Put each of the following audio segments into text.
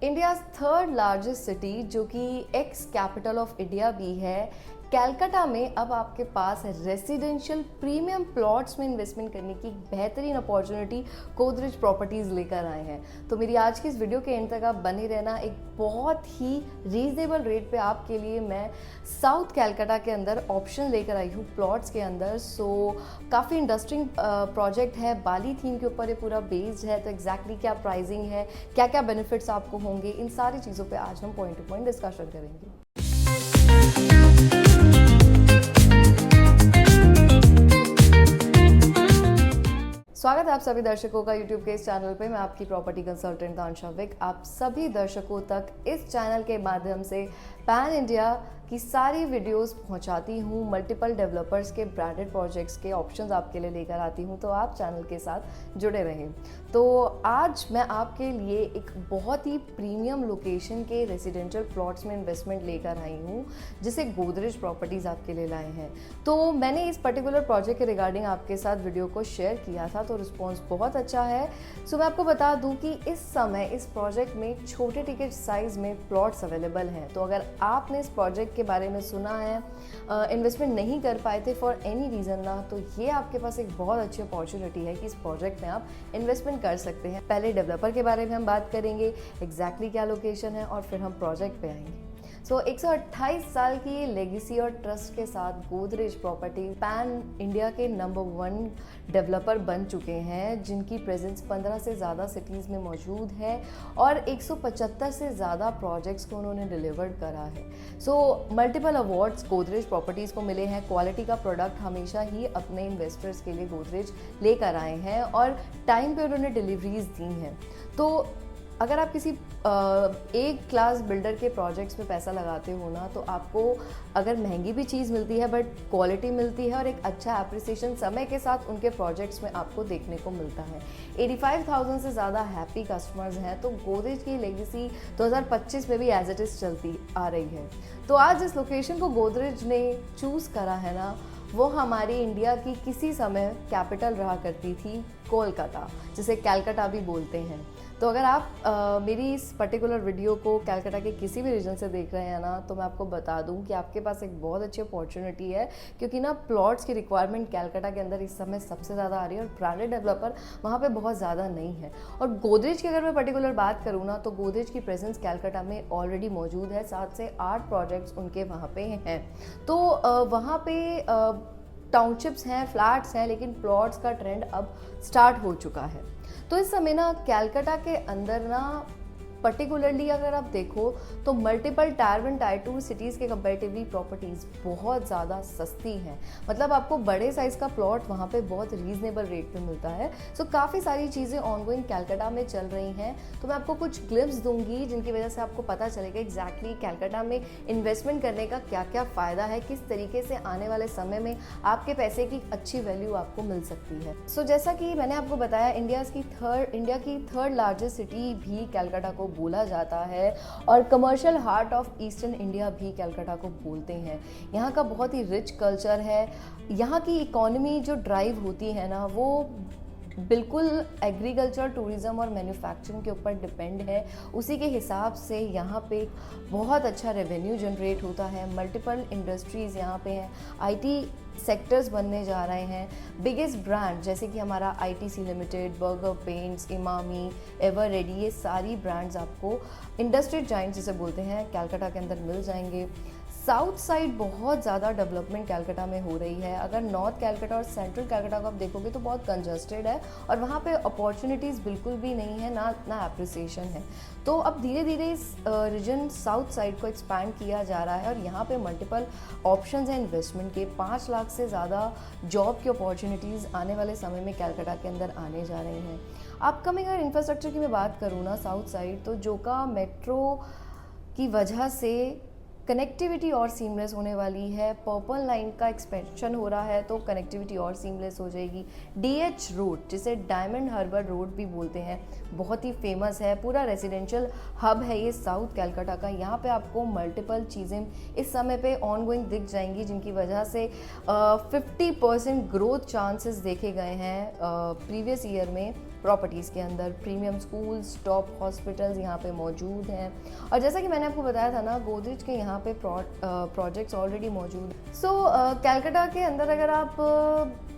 India third largest city जो कि x capital of India भी है, कलकत्ता में अब आपके पास रेसिडेंशियल प्रीमियम प्लॉट्स में इन्वेस्टमेंट करने की बेहतरीन अपॉर्चुनिटी गोदरेज प्रॉपर्टीज़ लेकर आए हैं। तो मेरी आज की इस वीडियो के एंड तक आप बने रहना। एक बहुत ही रीजनेबल रेट पे आपके लिए मैं साउथ कलकत्ता के अंदर ऑप्शन लेकर आई हूँ प्लॉट्स के अंदर। सो काफ़ी इंटरेस्टिंग प्रोजेक्ट है, बाली थीम के ऊपर ये पूरा बेस्ड है। तो एग्जैक्टली क्या प्राइसिंग है, क्या क्या बेनिफिट्स आपको होंगे, इन सारी चीज़ों पर आज हम पॉइंट टू पॉइंट डिस्कशन करेंगे। स्वागत है आप सभी दर्शकों का YouTube के इस चैनल पे। मैं आपकी प्रॉपर्टी कंसल्टेंट दानशा विक आप सभी दर्शकों तक इस चैनल के माध्यम से पैन इंडिया की सारी वीडियोस पहुंचाती हूं। मल्टीपल डेवलपर्स के ब्रांडेड प्रोजेक्ट्स के ऑप्शंस आपके लिए लेकर आती हूं, तो आप चैनल के साथ जुड़े रहें। तो आज मैं आपके लिए एक बहुत ही प्रीमियम लोकेशन के रेजिडेंशियल प्लॉट्स में इन्वेस्टमेंट लेकर आई हूं, जिसे गोदरेज प्रॉपर्टीज़ आपके लिए लाए हैं। तो मैंने इस पर्टिकुलर प्रोजेक्ट के रिगार्डिंग आपके साथ वीडियो को शेयर किया था, तो रिस्पॉन्स बहुत अच्छा है। सो मैं आपको बता दूं कि इस समय इस प्रोजेक्ट में छोटे टिकट साइज में प्लॉट्स अवेलेबल हैं। तो अगर आपने इस प्रोजेक्ट के बारे में सुना है, इन्वेस्टमेंट नहीं कर पाए थे फॉर एनी रीज़न ना, तो ये आपके पास एक बहुत अच्छी अपॉर्चुनिटी है कि इस प्रोजेक्ट में आप इन्वेस्टमेंट कर सकते हैं। पहले डेवलपर के बारे में हम बात करेंगे, एग्जैक्टली क्या लोकेशन है, और फिर हम प्रोजेक्ट पे आएंगे। 128 साल की ये लेगेसी और ट्रस्ट के साथ गोदरेज प्रॉपर्टी पैन इंडिया के नंबर 1 डेवलपर बन चुके हैं, जिनकी प्रेजेंस 15 से ज़्यादा सिटीज़ में मौजूद है और 175 से ज़्यादा प्रोजेक्ट्स को उन्होंने डिलीवर्ड करा है। मल्टीपल अवार्ड्स गोदरेज प्रॉपर्टीज़ को मिले हैं। क्वालिटी का प्रोडक्ट हमेशा ही अपने इन्वेस्टर्स के लिए गोदरेज लेकर आए हैं और टाइम पे उन्होंने डिलीवरीज दी हैं। तो अगर आप किसी एक क्लास बिल्डर के प्रोजेक्ट्स में पैसा लगाते हो ना, तो आपको अगर महंगी भी चीज़ मिलती है बट क्वालिटी मिलती है और एक अच्छा एप्रिसिएशन समय के साथ उनके प्रोजेक्ट्स में आपको देखने को मिलता है। 85,000 से ज़्यादा हैप्पी कस्टमर्स हैं। तो गोदरेज की लेगेसी 2025 में भी एज इट इज़ चलती आ रही है। तो आज जिस लोकेशन को गोदरेज ने चूज़ करा है ना, वो हमारी इंडिया की किसी समय कैपिटल रहा करती थी कोलकाता, जिसे कलकत्ता भी बोलते हैं। तो अगर आप मेरी इस पर्टिकुलर वीडियो को कलकत्ता के किसी भी रीजन से देख रहे हैं ना, तो मैं आपको बता दूं कि आपके पास एक बहुत अच्छी अपॉर्चुनिटी है, क्योंकि ना प्लॉट्स की रिक्वायरमेंट कलकत्ता के अंदर इस समय सबसे ज़्यादा आ रही है और ब्रांडेड डेवलपर वहाँ पे बहुत ज़्यादा नहीं है। और गोदरेज की अगर मैं पर्टिकुलर बात करूँ ना, तो गोदरेज की प्रेजेंस कलकत्ता में ऑलरेडी मौजूद है। 7 से 8 प्रोजेक्ट्स उनके वहाँ पे हैं। तो वहाँ पे टाउनशिप्स हैं, फ्लैट्स हैं, लेकिन प्लॉट्स का ट्रेंड अब स्टार्ट हो चुका है। तो इस समय ना कलकत्ता के अंदर ना पर्टिकुलरली अगर आप देखो तो मल्टीपल टायर 1 टायर 2 सिटीज़ के कंपैरेटिवली प्रॉपर्टीज़ बहुत ज़्यादा सस्ती हैं। मतलब आपको बड़े साइज़ का प्लॉट वहाँ पे बहुत रीजनेबल रेट पे मिलता है। काफ़ी सारी चीज़ें ऑनगोइंग कलकत्ता में चल रही हैं। तो मैं आपको कुछ ग्लिम्स दूंगी जिनकी वजह से आपको पता चलेगा एग्जैक्टली कलकत्ता में इन्वेस्टमेंट करने का क्या क्या फ़ायदा है, किस तरीके से आने वाले समय में आपके पैसे की अच्छी वैल्यू आपको मिल सकती है। जैसा कि मैंने आपको बताया, इंडिया की थर्ड लार्जेस्ट सिटी भी कलकत्ता को बोला जाता है और commercial heart of eastern India भी कलकत्ता को बोलते हैं। यहाँ का बहुत ही रिच कल्चर है। यहाँ की इकोनॉमी जो ड्राइव होती है ना, वो बिल्कुल एग्रीकल्चर, टूरिज़्म और मैन्युफैक्चरिंग के ऊपर डिपेंड है। उसी के हिसाब से यहाँ पे बहुत अच्छा रेवेन्यू जनरेट होता है। मल्टीपल इंडस्ट्रीज़ यहाँ पे हैं, आईटी सेक्टर्स बनने जा रहे हैं। बिगेस्ट ब्रांड जैसे कि हमारा ITC limited, burger paints, Emami, ever ready, ये सारी ब्रांड्स आपको इंडस्ट्री जाइंट जिसे बोलते हैं कलकत्ता के अंदर मिल जाएंगे। साउथ साइड बहुत ज़्यादा डेवलपमेंट कलकत्ता में हो रही है। अगर नॉर्थ कलकत्ता और सेंट्रल कलकत्ता को आप देखोगे तो बहुत कंजस्टेड है और वहाँ पे अपॉर्चुनिटीज़ बिल्कुल भी नहीं है, ना एप्रिसिएशन है। तो अब धीरे धीरे इस रीजन साउथ साइड को एक्सपैंड किया जा रहा है और यहाँ पे मल्टीपल ऑप्शंस हैं इन्वेस्टमेंट के। 5 लाख से ज़्यादा जॉब की अपॉर्चुनिटीज़ आने वाले समय में कलकत्ता के अंदर आने जा रही हैं। अपकमिंग अगर इंफ्रास्ट्रक्चर की मैं बात करूँ ना साउथ साइड, तो जोका मेट्रो की वजह से कनेक्टिविटी और सीमलेस होने वाली है। पर्पल लाइन का एक्सपेंशन हो रहा है, तो कनेक्टिविटी और सीमलेस हो जाएगी। डीएच रोड, जिसे डायमंड हार्बर रोड भी बोलते हैं, बहुत ही फेमस है। पूरा रेजिडेंशियल हब है ये साउथ कलकत्ता का। यहाँ पे आपको मल्टीपल चीज़ें इस समय पे ऑनगोइंग दिख जाएंगी, जिनकी वजह से 50% ग्रोथ चांसेस देखे गए हैं प्रीवियस ईयर में प्रॉपर्टीज़ के अंदर। प्रीमियम स्कूल्स, टॉप हॉस्पिटल्स यहाँ पे मौजूद हैं। और जैसा कि मैंने आपको बताया था ना, गोदरेज के यहाँ पे प्रोजेक्ट्स ऑलरेडी मौजूद हैं। सो कलकत्ता के अंदर अगर आप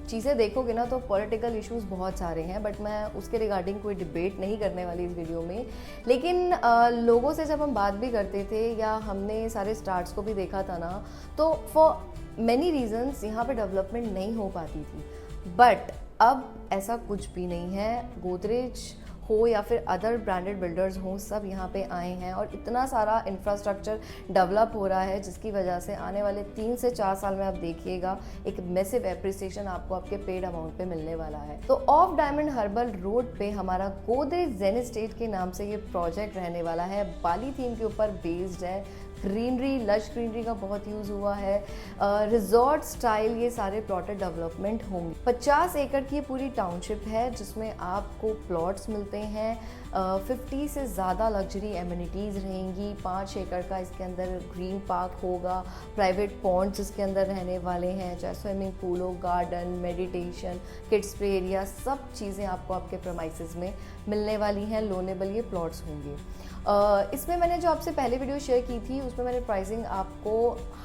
चीज़ें देखोगे ना तो पॉलिटिकल इश्यूज बहुत सारे हैं, बट मैं उसके रिगार्डिंग कोई डिबेट नहीं करने वाली इस वीडियो में। लेकिन लोगों से जब हम बात भी करते थे या हमने सारे स्टार्ट्स को भी देखा था ना, तो फॉर मैनी रीजंस यहाँ पे डेवलपमेंट नहीं हो पाती थी। बट अब ऐसा कुछ भी नहीं है। गोदरेज हो या फिर अदर ब्रांडेड बिल्डर्स हों, सब यहाँ पे आए हैं और इतना सारा इंफ्रास्ट्रक्चर डेवलप हो रहा है जिसकी वजह से आने वाले 3 से 4 साल में आप देखिएगा एक मैसिव एप्रिसिएशन आपको आपके पेड अमाउंट पे मिलने वाला है। तो ऑफ डायमंड हर्बल रोड पे हमारा गोदरेज जेन एस्टेट के नाम से ये प्रोजेक्ट रहने वाला है। बाली थीम के ऊपर बेस्ड है। ग्रीनरी, लश ग्रीनरी का बहुत यूज़ हुआ है। रिजॉर्ट स्टाइल ये सारे प्लॉटेड डेवलपमेंट होंगे। 50 एकड़ की पूरी टाउनशिप है जिसमें आपको प्लॉट्स मिलते हैं। 50 से ज़्यादा लग्जरी एमिनिटीज़ रहेंगी। 5 एकड़ का इसके अंदर ग्रीन पार्क होगा। प्राइवेट पॉन्ड्स इसके अंदर रहने वाले हैं, चाहे स्विमिंग पूल हो, garden, meditation, kids play area, सब चीज़ें आपको आपके प्रेमाइसेस में मिलने वाली हैं। लोनेबल ये प्लॉट्स होंगे। इसमें मैंने जो आपसे पहले वीडियो शेयर की थी उसमें मैंने प्राइसिंग आपको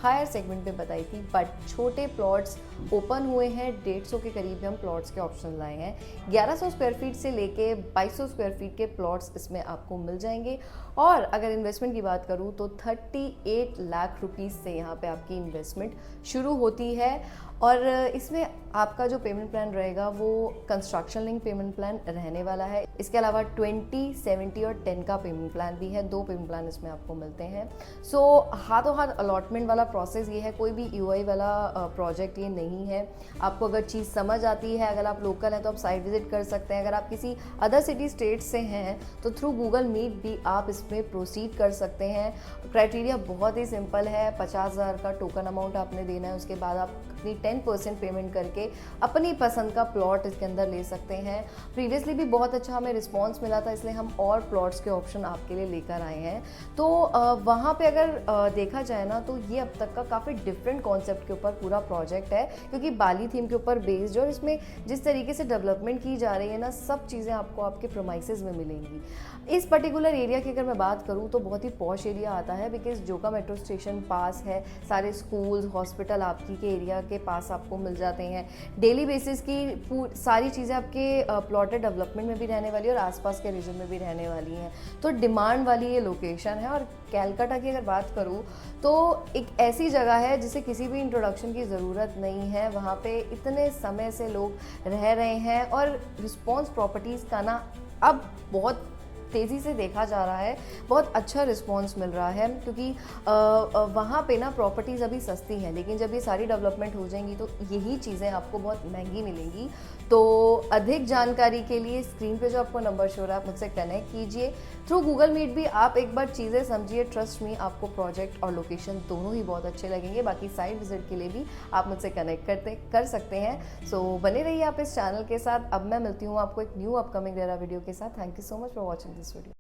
हायर सेगमेंट पे बताई थी, बट छोटे प्लॉट्स ओपन हुए हैं। 150 के करीब हम प्लॉट्स के ऑप्शन लाए हैं। 1100 स्क्वायर फीट से लेके 2200 स्क्वायर फीट के प्लॉट्स इसमें आपको मिल जाएंगे। और अगर इन्वेस्टमेंट की बात करूँ तो 38 लाख रुपीज़ से यहाँ पे आपकी इन्वेस्टमेंट शुरू होती है। और इसमें आपका जो पेमेंट प्लान रहेगा वो कंस्ट्रक्शन लिंक पेमेंट प्लान रहने वाला है। इसके अलावा 20, 70 और 10 का पेमेंट प्लान भी है। 2 पेमेंट प्लान इसमें आपको मिलते हैं। सो हाथों हाथ अलॉटमेंट वाला प्रोसेस ये है, कोई भी ईओआई वाला प्रोजेक्ट ये नहीं है। आपको अगर चीज़ समझ आती है, अगर आप लोकल हैं तो आप साइट विजिट कर सकते हैं। अगर आप किसी अदर सिटी स्टेट से हैं तो थ्रू गूगल मीट भी आप इसमें प्रोसीड कर सकते हैं। क्राइटेरिया बहुत ही सिंपल है। 50,000 का टोकन अमाउंट आपने देना है, उसके बाद आप अपनी 10% पेमेंट करके अपनी पसंद का प्लॉट इसके अंदर ले सकते हैं। प्रीवियसली भी बहुत अच्छा हमें रिस्पांस मिला था, इसलिए हम और प्लॉट्स के ऑप्शन आपके लिए लेकर आए हैं। तो वहाँ पे अगर देखा जाए ना तो ये अब तक का काफ़ी डिफरेंट कॉन्सेप्ट के ऊपर पूरा प्रोजेक्ट है, क्योंकि बाली थीम के ऊपर बेस्ड, और इसमें जिस तरीके से डेवलपमेंट की जा रही है ना, सब चीज़ें आपको आपके प्रोमाइसेस में मिलेंगी। इस पर्टिकुलर एरिया की अगर मैं बात करूँ तो बहुत ही पॉश एरिया आता है, बिकॉज जोका मेट्रो स्टेशन पास है। सारे स्कूल्स, हॉस्पिटल आपकी के एरिया के पास आपको मिल जाते हैं। डेली बेसिस की सारी चीज़ें आपके प्लॉटेड डेवलपमेंट में भी रहने वाली है और आसपास के रीजन में भी रहने वाली हैं। तो डिमांड वाली ये लोकेशन है। और कलकत्ता की अगर बात करूँ तो एक ऐसी जगह है जिसे किसी भी इंट्रोडक्शन की ज़रूरत नहीं है। वहाँ पे इतने समय से लोग रह रहे हैं और रिस्पॉन्स प्रॉपर्टीज़ का ना अब बहुत तेज़ी से देखा जा रहा है। बहुत अच्छा रिस्पांस मिल रहा है, क्योंकि वहाँ पे ना प्रॉपर्टीज़ अभी सस्ती हैं, लेकिन जब ये सारी डेवलपमेंट हो जाएंगी तो यही चीज़ें आपको बहुत महंगी मिलेंगी। तो अधिक जानकारी के लिए स्क्रीन पे जो आपको नंबर शो रहा है आप मुझसे कनेक्ट कीजिए। थ्रू गूगल मीट भी आप एक बार चीज़ें समझिए। ट्रस्ट मी, आपको प्रोजेक्ट और लोकेशन दोनों ही बहुत अच्छे लगेंगे। बाकी साइट विजिट के लिए भी आप मुझसे कनेक्ट कर सकते हैं। सो बने रहिए आप इस चैनल के साथ। अब मैं मिलती हूँ आपको एक न्यू अपकमिंग रेरा वीडियो के साथ। Thank you so much for watching this video.